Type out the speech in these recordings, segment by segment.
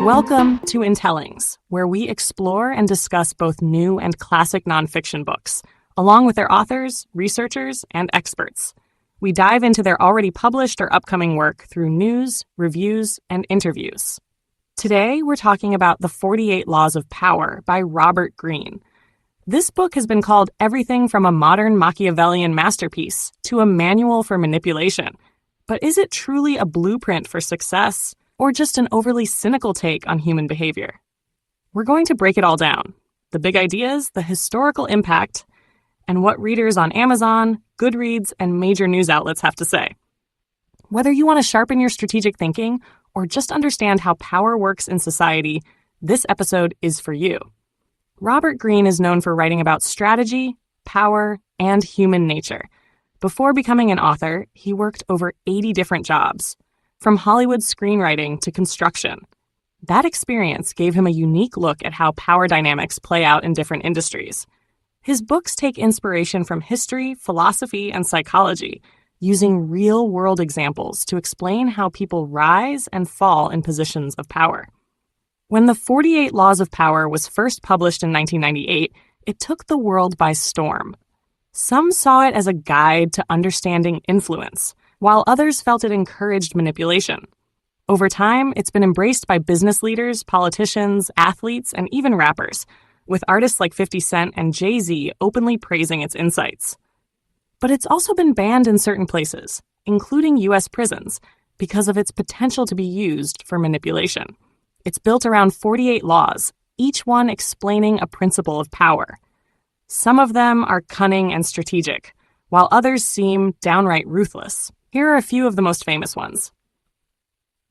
Welcome to Intellings, where we explore and discuss both new and classic nonfiction books, along with their authors, researchers, and experts. We dive into their already published or upcoming work through news, reviews, and interviews. Today, we're talking about The 48 Laws of Power by Robert Greene. This book has been called everything from a modern Machiavellian masterpiece to a manual for manipulation. But is it truly a blueprint for success, or just an overly cynical take on human behavior? We're going to break it all down: the big ideas, the historical impact, and what readers on Amazon, Goodreads, and major news outlets have to say. Whether you want to sharpen your strategic thinking or just understand how power works in society, this episode is for you. Robert Greene is known for writing about strategy, power, and human nature. Before becoming an author, he worked over 80 different jobs, from Hollywood screenwriting to construction. That experience gave him a unique look at how power dynamics play out in different industries. His books take inspiration from history, philosophy, and psychology, using real-world examples to explain how people rise and fall in positions of power. When The 48 Laws of Power was first published in 1998, it took the world by storm. Some saw it as a guide to understanding influence, while others felt it encouraged manipulation. Over time, it's been embraced by business leaders, politicians, athletes, and even rappers, with artists like 50 Cent and Jay-Z openly praising its insights. But it's also been banned in certain places, including U.S. prisons, because of its potential to be used for manipulation. It's built around 48 laws, each one explaining a principle of power. Some of them are cunning and strategic, while others seem downright ruthless. Here are a few of the most famous ones.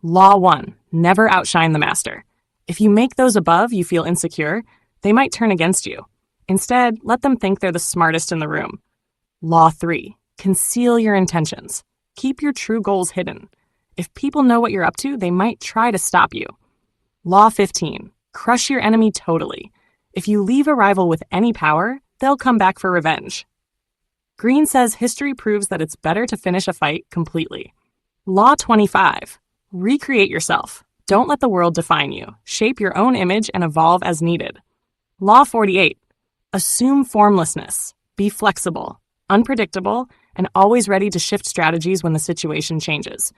Law 1. Never outshine the master. If you make those above you feel insecure, they might turn against you. Instead, let them think they're the smartest in the room. Law 3. Conceal your intentions. Keep your true goals hidden. If people know what you're up to, they might try to stop you. Law 15. Crush your enemy totally. If you leave a rival with any power, they'll come back for revenge. Greene says history proves that it's better to finish a fight completely. Law 25. Recreate yourself. Don't let the world define you. Shape your own image and evolve as needed. Law 48. Assume formlessness. Be flexible, unpredictable, and always ready to shift strategies when the situation changes.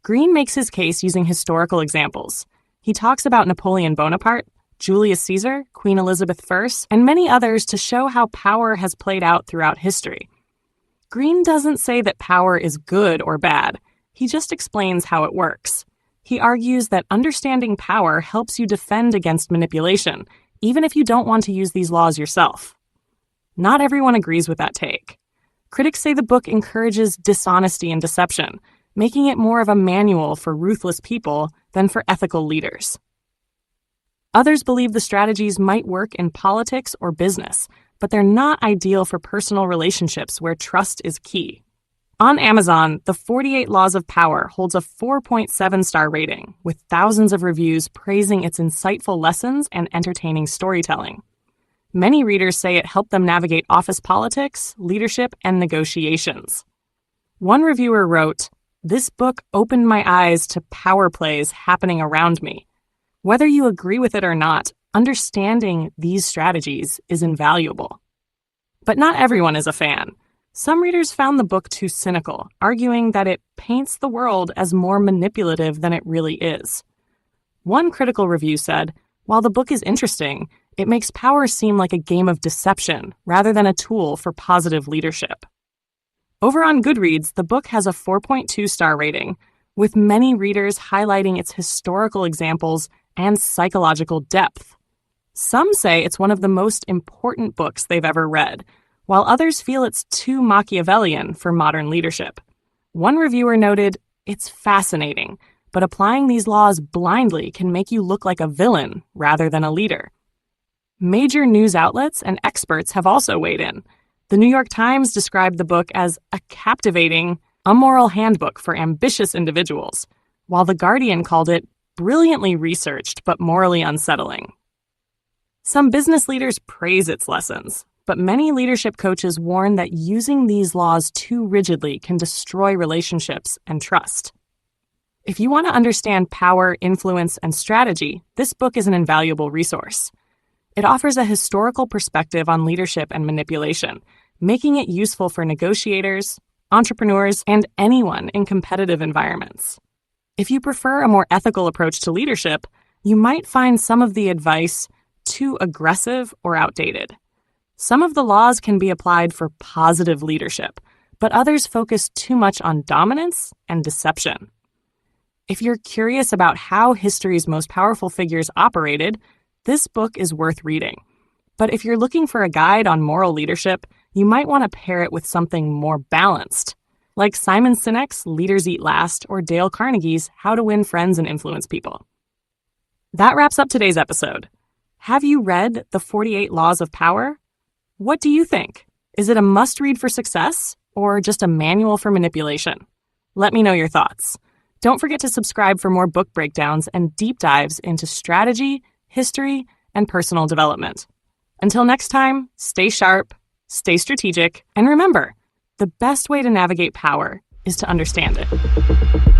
Greene makes his case using historical examples. He talks about Napoleon Bonaparte, Julius Caesar, Queen Elizabeth I, and many others to show how power has played out throughout history. Greene doesn't say that power is good or bad. He just explains how it works. He argues that understanding power helps you defend against manipulation, even if you don't want to use these laws yourself. Not everyone agrees with that take. Critics say the book encourages dishonesty and deception, making it more of a manual for ruthless people than for ethical leaders. Others believe the strategies might work in politics or business, but they're not ideal for personal relationships where trust is key. On Amazon, The 48 Laws of Power holds a 4.7-star rating, with thousands of reviews praising its insightful lessons and entertaining storytelling. Many readers say it helped them navigate office politics, leadership, and negotiations. One reviewer wrote, "This book opened my eyes to power plays happening around me. Whether you agree with it or not, understanding these strategies is invaluable." But not everyone is a fan. Some readers found the book too cynical, arguing that it paints the world as more manipulative than it really is. One critical review said, "While the book is interesting, it makes power seem like a game of deception rather than a tool for positive leadership." Over on Goodreads, the book has a 4.2-star rating, with many readers highlighting its historical examples and psychological depth. Some say it's one of the most important books they've ever read, while others feel it's too Machiavellian for modern leadership. One reviewer noted, "It's fascinating, but applying these laws blindly can make you look like a villain rather than a leader." Major news outlets and experts have also weighed in. The New York Times described the book as a captivating, amoral handbook for ambitious individuals, while The Guardian called it brilliantly researched but morally unsettling. Some business leaders praise its lessons, but many leadership coaches warn that using these laws too rigidly can destroy relationships and trust. If you want to understand power, influence, and strategy, this book is an invaluable resource. It offers a historical perspective on leadership and manipulation, making it useful for negotiators, entrepreneurs, and anyone in competitive environments. If you prefer a more ethical approach to leadership, you might find some of the advice too aggressive or outdated. Some of the laws can be applied for positive leadership, but others focus too much on dominance and deception. If you're curious about how history's most powerful figures operated, this book is worth reading. But if you're looking for a guide on moral leadership, you might want to pair it with something more balanced, like Simon Sinek's Leaders Eat Last or Dale Carnegie's How to Win Friends and Influence People. That wraps up today's episode. Have you read The 48 Laws of Power? What do you think? Is it a must-read for success or just a manual for manipulation? Let me know your thoughts. Don't forget to subscribe for more book breakdowns and deep dives into strategy, history, and personal development. Until next time, stay sharp, stay strategic, and remember, the best way to navigate power is to understand it.